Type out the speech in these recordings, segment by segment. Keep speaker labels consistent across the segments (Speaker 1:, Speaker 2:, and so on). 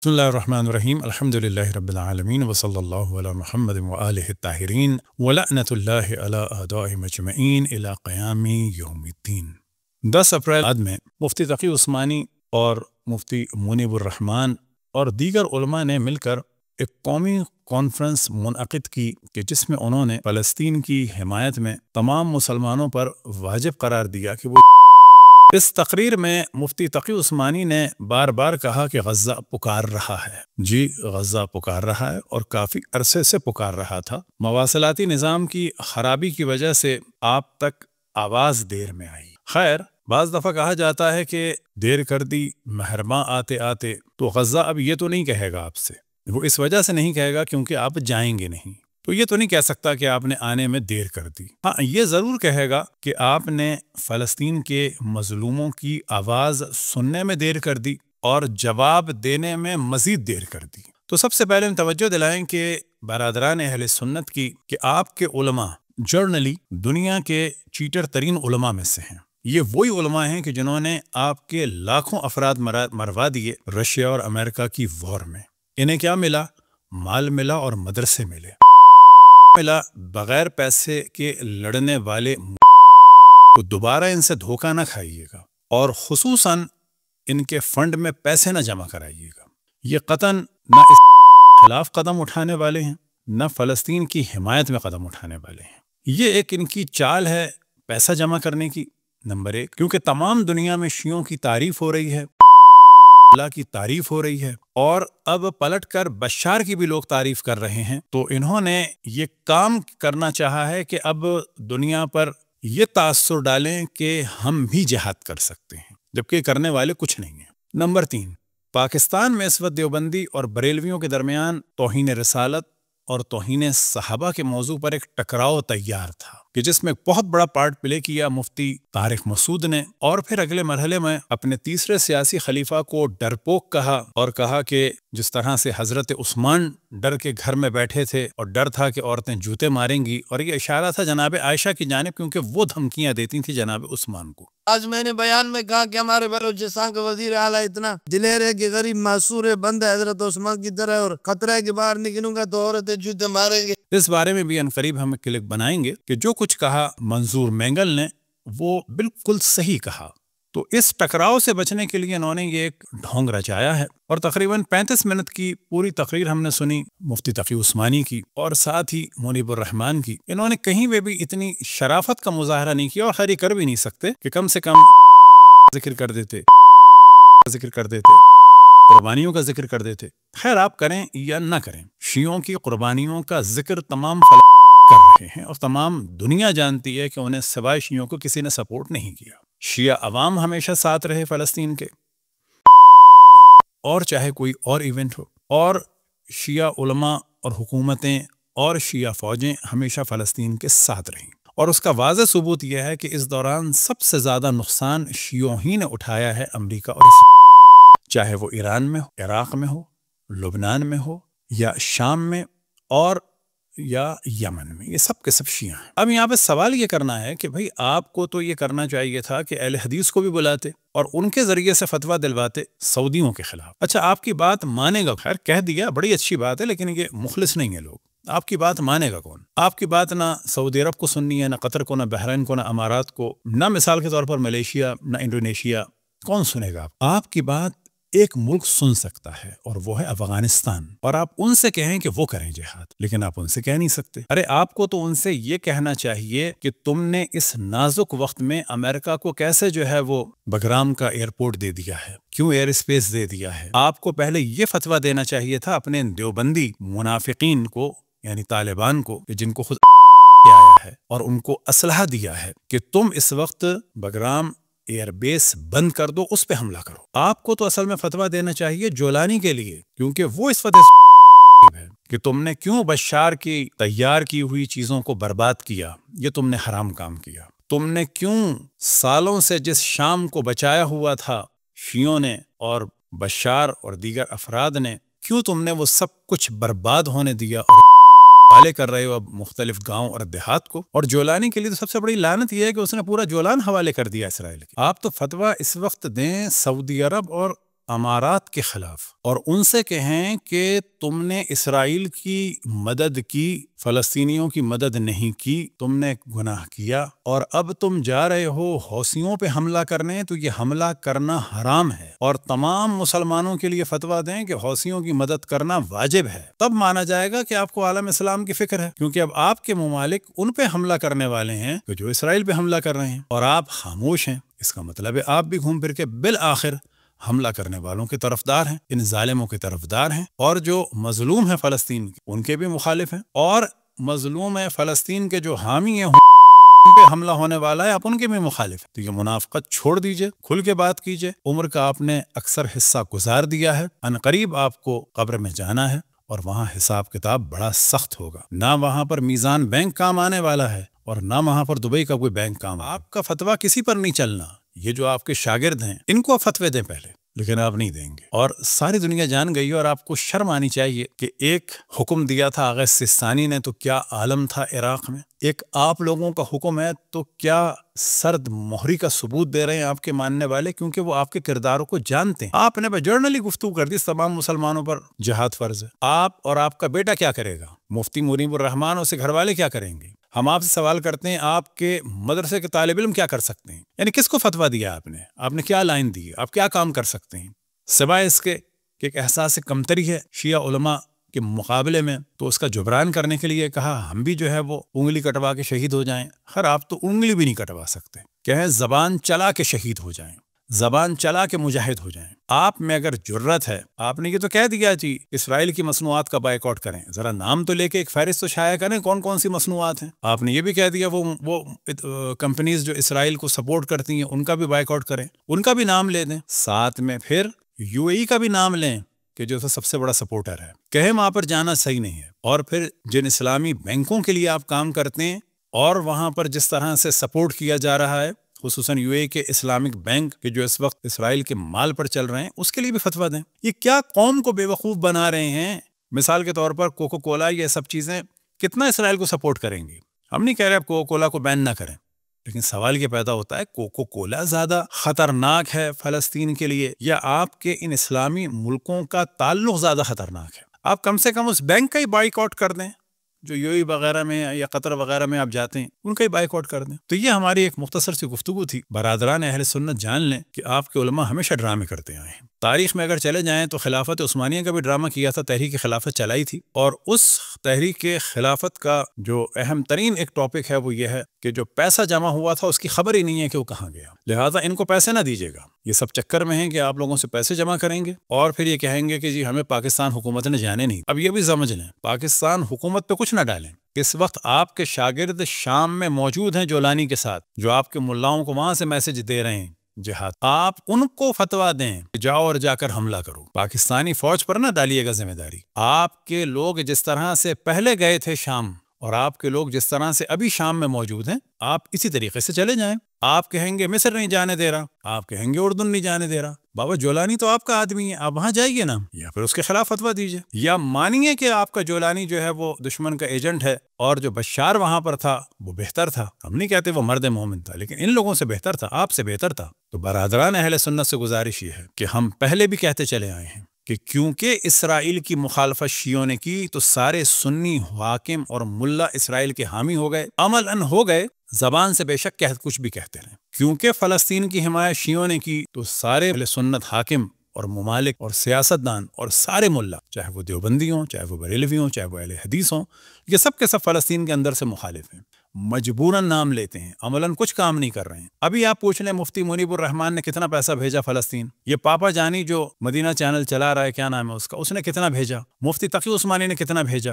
Speaker 1: بسم اللہ الرحمن الرحیم الحمدللہ رب العالمین وصلی اللہ علی محمد وآلہ الطاہرین ولعنۃ اللہ علی اعدائہ مجمعین الی قیام یوم الدین۔ 10 اپریل میں مفتی تقی عثمانی اور مفتی منیب الرحمن اور دیگر علماء نے مل کر ایک قومی کانفرنس منعقد کی کہ جس میں انہوں نے فلسطین کی حمایت میں تمام مسلمانوں پر واجب قرار دیا کہ وہ اس تقریر میں مفتی تقی عثمانی نے بار بار کہا کہ غزہ پکار رہا ہے، غزہ پکار رہا ہے اور کافی عرصے سے پکار رہا تھا۔ مواصلاتی نظام کی خرابی کی وجہ سے آپ تک آواز دیر میں آئی۔ خیر، بعض دفعہ کہا جاتا ہے کہ دیر کر دی مہرباں آتے آتے، تو غزہ اب یہ تو نہیں کہے گا آپ سے، وہ اس وجہ سے نہیں کہے گا کیونکہ آپ جائیں گے نہیں، تو یہ تو نہیں کہہ سکتا کہ آپ نے آنے میں دیر کر دی۔ ہاں، یہ ضرور کہے گا کہ آپ نے فلسطین کے مظلوموں کی آواز سننے میں دیر کر دی اور جواب دینے میں مزید دیر کر دی۔ تو سب سے پہلے ہم توجہ دلائیں کہ برادران اہل سنت کی کہ آپ کے علماء جرنلی دنیا کے چیٹر ترین علماء میں سے ہیں۔ یہ وہی علماء ہیں کہ جنہوں نے آپ کے لاکھوں افراد مروا دیے رشیا اور امریکہ کی وار میں۔ انہیں کیا ملا؟ مال ملا اور مدرسے ملے، ملا بغیر پیسے کے لڑنے والے کو دوبارہ ان سے دھوکہ نہ کھائیے گا، اور خصوصاً ان کے فنڈ میں پیسے نہ جمع کرائیے گا۔ یہ قطعاً نہ اس خلاف قدم اٹھانے والے ہیں، نہ فلسطین کی حمایت میں قدم اٹھانے والے ہیں۔ یہ ایک ان کی چال ہے پیسہ جمع کرنے کی، نمبر 1، کیونکہ تمام دنیا میں شیعوں کی تعریف ہو رہی ہے، اللہ کی تعریف ہو رہی ہے، اور اب پلٹ کر بشار کی بھی لوگ تعریف کر رہے ہیں، تو انہوں نے یہ کام کرنا چاہا ہے کہ اب دنیا پر یہ تاثر ڈالیں کہ ہم بھی جہاد کر سکتے ہیں، جبکہ کرنے والے کچھ نہیں ہیں۔ نمبر 3، پاکستان میں اس وقت دیوبندی اور بریلویوں کے درمیان توہین رسالت اور توہین صحابہ کے موضوع پر ایک ٹکراؤ تیار تھا کہ جس میں بہت بڑا پارٹ پلے کیا مفتی طارق مسعود نے، اور پھر اگلے مرحلے میں اپنے تیسرے سیاسی خلیفہ کو ڈرپوک کہا، اور کہا کہ جس طرح سے حضرت عثمان ڈر کے گھر میں بیٹھے تھے اور ڈر تھا کہ عورتیں جوتے ماریں گی، اور یہ اشارہ تھا جناب عائشہ کی جانب، کیونکہ وہ دھمکیاں دیتی تھیں جناب عثمان کو۔
Speaker 2: آج میں نے بیان میں کہا کہ ہمارے بلوچستان کا وزیر اعلیٰ اتنا دلیر ہے کہ غریب معصور ہے، بند ہے حضرت عثمان کی طرح، اور خطرہ ہے کہ باہر نکلوں گا تو عورتیں جوتے ماریں گے۔
Speaker 1: اس بارے میں بھی عنقریب ہم کلک بنائیں گے کہ جو کچھ کہا منظور مینگل نے وہ بالکل صحیح کہا۔ تو اس ٹکراؤ سے بچنے کے لیے انہوں نے یہ ایک ڈھونگ رچایا ہے، اور تقریباً 35 منٹ کی پوری تقریر ہم نے سنی مفتی تقی عثمانی کی اور ساتھ ہی منیب الرحمن کی۔ انہوں نے کہیں بھی اتنی شرافت کا مظاہرہ نہیں کیا، اور خیر کر بھی نہیں سکتے کہ کم سے کم ذکر کر دیتے، قربانیوں کا ذکر کر دیتے۔ خیر، آپ کریں یا نہ کریں، شیعوں کی قربانیوں کا ذکر تمام کر رہے ہیں، اور تمام دنیا جانتی ہے کہ انہیں سوائے شیعوں کو کسی نے سپورٹ نہیں کیا۔ شیعہ عوام ہمیشہ ساتھ رہے فلسطین کے، اور چاہے کوئی اور ایونٹ ہو، اور شیعہ علماء اور حکومتیں اور شیعہ فوجیں ہمیشہ فلسطین کے ساتھ رہیں، اور اس کا واضح ثبوت یہ ہے کہ اس دوران سب سے زیادہ نقصان شیعوں ہی نے اٹھایا ہے، امریکہ اور چاہے وہ ایران میں ہو، عراق میں ہو، لبنان میں ہو، یا شام میں، اور یا یمن میں، یہ سب کے سب شیعہ ہیں۔ اب یہاں پہ سوال یہ کرنا ہے کہ بھئی آپ کو تو یہ کرنا چاہیے تھا کہ اہل حدیث کو بھی بلاتے اور ان کے ذریعے سے فتویٰ دلواتے سعودیوں کے خلاف۔ اچھا، آپ کی بات مانے گا، خیر کہہ دیا، بڑی اچھی بات ہے، لیکن یہ مخلص نہیں ہے لوگ، آپ کی بات مانے گا کون؟ آپ کی بات نہ سعودی عرب کو سننی ہے، نہ قطر کو، نہ بحرین کو، نہ امارات کو، نہ مثال کے طور پر ملیشیا، نہ انڈونیشیا، کون سنے گا؟ آپ کی بات ایک ملک سن سکتا ہے، اور وہ ہے افغانستان، اور آپ ان سے کہیں کہ وہ کریں جہاد، لیکن آپ ان سے کہہ نہیں سکتے۔ ارے آپ کو تو ان سے یہ کہنا چاہیے کہ تم نے اس نازک وقت میں امریکہ کو کیسے جو ہے وہ بگرام کا ایئرپورٹ دے دیا ہے، کیوں ایئر اسپیس دے دیا ہے۔ آپ کو پہلے یہ فتویٰ دینا چاہیے تھا اپنے دیوبندی منافقین کو، یعنی طالبان کو، کہ جن کو خود آیا ہے اور ان کو اسلحہ دیا ہے، کہ تم اس وقت بگرام ایئر بیس بند کر دو، اس پہ حملہ کرو۔ آپ کو تو اصل میں فتویٰ دینا چاہیے جولانی کے لیے، کیونکہ وہ اس وقت ہے کہ تم نے کیوں بشار کی تیار کی ہوئی چیزوں کو برباد کیا، یہ تم نے حرام کام کیا۔ تم نے کیوں سالوں سے جس شام کو بچایا ہوا تھا شیعوں نے اور بشار اور دیگر افراد نے، کیوں تم نے وہ سب کچھ برباد ہونے دیا اور حوالے کر رہے ہو اب مختلف گاؤں اور دیہات کو؟ اور جولانی کے لیے تو سب سے بڑی لعنت یہ ہے کہ اس نے پورا جولان حوالے کر دیا اسرائیل کے۔ آپ تو فتویٰ اس وقت دیں سعودی عرب اور امارات کے خلاف، اور ان سے کہیں کہ تم نے اسرائیل کی مدد کی، فلسطینیوں کی مدد نہیں کی، تم نے گناہ کیا، اور اب تم جا رہے ہو حوثیوں پہ حملہ کرنے، تو یہ حملہ کرنا حرام ہے، اور تمام مسلمانوں کے لیے فتویٰ دیں کہ حوثیوں کی مدد کرنا واجب ہے۔ تب مانا جائے گا کہ آپ کو عالم اسلام کی فکر ہے، کیونکہ اب آپ کے ممالک ان پہ حملہ کرنے والے ہیں کہ جو اسرائیل پہ حملہ کر رہے ہیں، اور آپ خاموش ہیں۔ اس کا مطلب ہے آپ بھی گھوم پھر کے بالآخر حملہ کرنے والوں کے طرفدار ہیں، ان ظالموں کے طرفدار ہیں، اور جو مظلوم ہیں فلسطین کے، ان کے بھی مخالف ہیں، اور مظلوم ہے فلسطین کے جو حامی ہیں ان پہ حملہ ہونے والا ہے، آپ ان کے بھی مخالف ہیں۔ تو یہ منافقت چھوڑ دیجئے، کھل کے بات کیجئے۔ عمر کا آپ نے اکثر حصہ گزار دیا ہے، عنقریب آپ کو قبر میں جانا ہے، اور وہاں حساب کتاب بڑا سخت ہوگا۔ نہ وہاں پر میزان بینک کام آنے والا ہے، اور نہ وہاں پر دبئی کا کوئی بینک کام۔ آپ کا فتویٰ کسی پر نہیں چلنا۔ یہ جو آپ کے شاگرد ہیں ان کو فتوے دیں پہلے، لیکن آپ نہیں دیں گے۔ اور ساری دنیا جان گئی، اور آپ کو شرم آنی چاہیے کہ ایک حکم دیا تھا آغا سستانی نے، تو کیا عالم تھا عراق میں، ایک آپ لوگوں کا حکم ہے تو کیا سرد مہری کا ثبوت دے رہے ہیں آپ کے ماننے والے، کیونکہ وہ آپ کے کرداروں کو جانتے ہیں۔ آپ نے جرنلی گفتگو کر دی تمام مسلمانوں پر جہاد فرض ہے۔ آپ اور آپ کا بیٹا کیا کرے گا، مفتی منیب الرحمان اور اس کے گھر والے کیا کریں گے؟ ہم آپ سے سوال کرتے ہیں آپ کے مدرسے کے طالب علم کیا کر سکتے ہیں؟ یعنی کس کو فتویٰ دیا آپ نے کیا لائن دی، آپ کیا کام کر سکتے ہیں سوائے اس کے کہ ایک احساس کمتری ہے شیعہ علماء کے مقابلے میں، تو اس کا جبران کرنے کے لیے کہا ہم بھی جو ہے وہ انگلی کٹوا کے شہید ہو جائیں۔ خیر آپ تو انگلی بھی نہیں کٹوا سکتے، کہیں زبان چلا کے شہید ہو جائیں، زبان چلا کے مجاہد ہو جائیں۔ آپ میں اگر جرت ہے، آپ نے یہ تو کہہ دیا جی اسرائیل کی مصنوعات کا بائیکاٹ کریں، ذرا نام تو لے کے ایک فہرست تو شائع کریں کون کون سی مصنوعات ہیں۔ آپ نے یہ بھی کہہ دیا وہ کمپنیز جو اسرائیل کو سپورٹ کرتی ہیں ان کا بھی بائیکاٹ کریں، ان کا بھی نام لے دیں، ساتھ میں پھر یو اے ای کا بھی نام لیں کہ جو سب سے بڑا سپورٹر ہے۔ کہیں وہاں پر جانا صحیح نہیں ہے۔ اور پھر جن اسلامی بینکوں کے لیے آپ کام کرتے ہیں اور وہاں پر جس طرح سے سپورٹ کیا جا رہا ہے، خصوصاً یو اے کے اسلامک بینک کے جو اس وقت اسرائیل کے مال پر چل رہے ہیں، اس کے لیے بھی فتویٰ دیں۔ یہ کیا قوم کو بے وقوف بنا رہے ہیں؟ مثال کے طور پر کوکو کولا، یہ سب چیزیں کتنا اسرائیل کو سپورٹ کریں گی؟ ہم نہیں کہہ رہے آپ کوکو کولا کو بین نہ کریں، لیکن سوال یہ پیدا ہوتا ہے کوکو کولا زیادہ خطرناک ہے فلسطین کے لیے، یا آپ کے ان اسلامی ملکوں کا تعلق زیادہ خطرناک ہے؟ آپ کم سے کم اس بینک کا ہی بائیک آؤٹ کر دیں جو یو اے وغیرہ میں یا قطر وغیرہ میں آپ جاتے ہیں، ان کا ہی بائیک آؤٹ کر دیں۔ تو یہ ہماری ایک مختصر سی گفتگو تھی۔ برادران اہل سنت جان لیں کہ آپ کے علماء ہمیشہ ڈرامے کرتے آئے ہیں۔ تاریخ میں اگر چلے جائیں تو خلافت عثمانیہ کا بھی ڈرامہ کیا تھا، تحریک خلافت چلائی تھی، اور اس تحریک خلافت کا جو اہم ترین ایک ٹاپک ہے وہ یہ ہے کہ جو پیسہ جمع ہوا تھا اس کی خبر ہی نہیں ہے کہ وہ کہاں گیا، لہٰذا ان کو پیسے نہ دیجیے گا۔ یہ سب چکر میں ہیں کہ آپ لوگوں سے پیسے جمع کریں گے اور پھر یہ کہیں گے کہ جی ہمیں پاکستان حکومت نے جانے نہیں۔ اب یہ بھی سمجھ لیں پاکستان حکومت پہ کچھ نہ ڈالیں۔ اس وقت آپ کے شاگرد شام میں موجود ہیں جولانی کے ساتھ، جو آپ کے ملاؤں کو وہاں سے میسج دے رہے ہیں جہاد، آپ ان کو فتویٰ دیں کہ جاؤ اور جا کر حملہ کرو۔ پاکستانی فوج پر نہ ڈالیے گا ذمہ داری۔ آپ کے لوگ جس طرح سے پہلے گئے تھے شام، اور آپ کے لوگ جس طرح سے ابھی شام میں موجود ہیں، آپ اسی طریقے سے چلے جائیں۔ آپ کہیں گے مصر نہیں جانے دے رہا، آپ کہیں گے اردن نہیں جانے دے رہا، بابا جولانی تو آپ کا آدمی ہے، آپ وہاں جائیے نا، یا پھر اس کے خلاف فتویٰ دیجیے، یا مانیے کہ آپ کا جولانی جو ہے وہ دشمن کا ایجنٹ ہے، اور جو بشار وہاں پر تھا وہ بہتر تھا۔ ہم نہیں کہتے وہ مرد مومن تھا، لیکن ان لوگوں سے بہتر تھا، آپ سے بہتر تھا۔ تو برادران اہل سنت سے گزارش یہ ہے کہ ہم پہلے بھی کہتے چلے آئے ہیں کہ کیونکہ اسرائیل کی مخالفت شیعوں نے کی تو سارے سنی حاکم اور ملا اسرائیل کے حامی ہو گئے، عملاً ہو گئے، زبان سے بے شک کچھ بھی کہتے رہے۔ کیونکہ فلسطین کی حمایت شیعوں نے کی تو سارے اہل سنت حاکم اور ممالک اور سیاستدان اور سارے ملا، چاہے وہ دیوبندی ہوں، چاہے وہ بریلوی ہوں، چاہے وہ اہل حدیث ہوں، یہ سب کے سب فلسطین کے اندر سے مخالف ہیں، مجبوراً نام لیتے ہیں، عملاً کچھ کام نہیں کر رہے ہیں۔ ابھی آپ پوچھ لیں مفتی منیب الرحمان نے کتنا پیسہ بھیجا فلسطین؟ یہ پاپا جانی جو مدینہ چینل چلا رہا ہے، کیا نام ہے اس نے کتنا بھیجا؟ مفتی تقی عثمانی نے کتنا بھیجا؟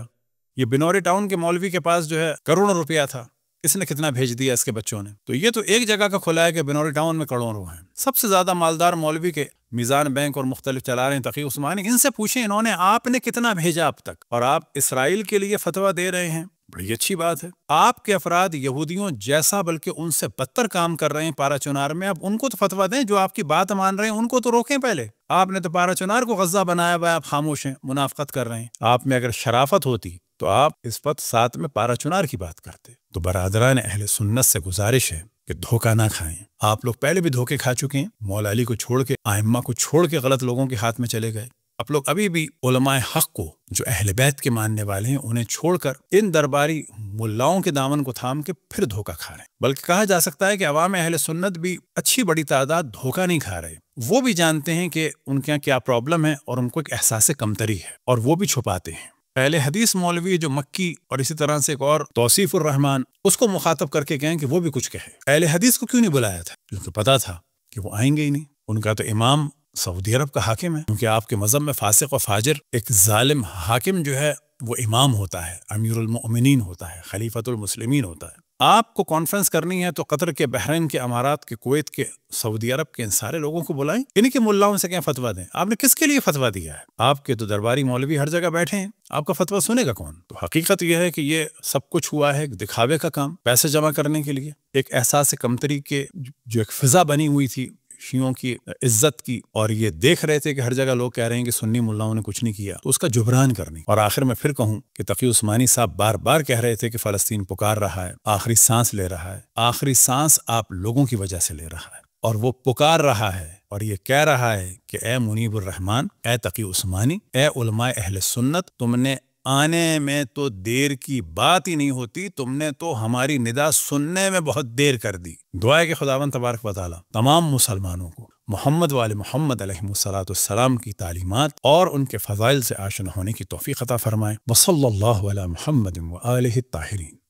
Speaker 1: یہ بنوری ٹاؤن کے مولوی کے پاس جو ہے کروڑوں روپیہ تھا، اس نے کتنا بھیج دیا اس کے بچوں نے؟ تو یہ تو ایک جگہ کا کھلا ہے کہ بنوری ٹاؤن میں کروڑوں ہیں۔ سب سے زیادہ مالدار مولوی کے میزان بینک اور مختلف چلا رہے ہیں تقی عثمانی، ان سے پوچھیں انہوں نے آپ نے کتنا بھیجا اب تک، اور آپ اسرائیل کے لیے فتویٰ دے رہے ہیں۔ بڑی اچھی بات ہے، آپ کے افراد یہودیوں جیسا بلکہ ان سے بدتر کام کر رہے ہیں پارا چنار میں، اب ان کو تو فتویٰ دیں، جو آپ کی بات مان رہے ہیں ان کو تو روکیں پہلے۔ آپ نے تو پارا چنار کو غزہ بنایا ہوا ہے، آپ خاموش ہیں، منافقت کر رہے ہیں۔ آپ میں اگر شرافت ہوتی تو آپ اس وقت ساتھ میں پارا چنار کی بات کرتے۔ تو برادران اہل سنت سے گزارش ہے کہ دھوکہ نہ کھائیں. آپ لوگ پہلے بھی دھوکے کھا چکے ہیں. مولا علی کو چھوڑ کے، ائمہ کو چھوڑ کے غلط لوگوں کے ہاتھ میں چلے گئے. آپ لوگ ابھی بھی علماء حق کو، جو اہل بیت کے ماننے والے ہیں، انہیں چھوڑ کر ان درباری ملاؤں کے دامن کو تھام کے پھر دھوکہ کھا رہے ہیں. بلکہ کہا جا سکتا ہے کہ عوام اہل سنت بھی اچھی بڑی تعداد دھوکہ نہیں کھا رہے. وہ بھی جانتے ہیں کہ ان کے کیا پرابلم ہے اور ان کو ایک احساس کمتری ہے، اور وہ بھی چھپاتے ہیں. پہلے حدیث مولوی جو مکی اور اسی طرح سے ایک اور توصیف الرحمان، اس کو مخاطب کر کے کہیں کہ وہ بھی کچھ کہے. اہل حدیث کو کیوں نہیں بلایا تھا؟ کیونکہ پتا تھا کہ وہ آئیں گے ہی نہیں. ان کا تو امام سعودی عرب کا حاکم ہے، کیونکہ آپ کے مذہب میں فاسق و فاجر ایک ظالم حاکم جو ہے وہ امام ہوتا ہے، امیر المؤمنین ہوتا ہے، خلیفۃ المسلمین ہوتا ہے. آپ کو کانفرنس کرنی ہے تو قطر کے، بحرین کے، امارات کے، کویت کے، سعودی عرب کے ان سارے لوگوں کو بلائیں. انہیں کے ملاؤں سے کیا فتویٰ دیں؟ آپ نے کس کے لیے فتویٰ دیا ہے؟ آپ کے تو درباری مولوی ہر جگہ بیٹھے ہیں، آپ کا فتویٰ سنے گا کون؟ تو حقیقت یہ ہے کہ یہ سب کچھ ہوا ہے دکھاوے کا کام، پیسے جمع کرنے کے لیے. ایک احساس کمتری کے جو ایک فضا بنی ہوئی تھی شیعوں کی عزت کی، اور یہ دیکھ رہے تھے کہ ہر جگہ لوگ کہہ رہے ہیں کہ سنی ملاؤں نے کچھ نہیں کیا، تو اس کا جبران کرنی. اور آخر میں پھر کہوں کہ تقی عثمانی صاحب بار بار کہہ رہے تھے کہ فلسطین پکار رہا ہے، آخری سانس لے رہا ہے. آخری سانس آپ لوگوں کی وجہ سے لے رہا ہے، اور وہ پکار رہا ہے اور یہ کہہ رہا ہے کہ اے منیب الرحمان، اے تقی عثمانی، اے علماء اہل سنت، تم نے آنے میں تو دیر کی بات ہی نہیں ہوتی، تم نے تو ہماری ندا سننے میں بہت دیر کر دی. دعا ہے کہ خداوند تبارک و تعالی تمام مسلمانوں کو محمد وآل محمد علیہ السلام کی تعلیمات اور ان کے فضائل سے آشنا ہونے کی توفیق عطا فرمائے. وصلی اللہ علی محمد وآلہ الطاہرین.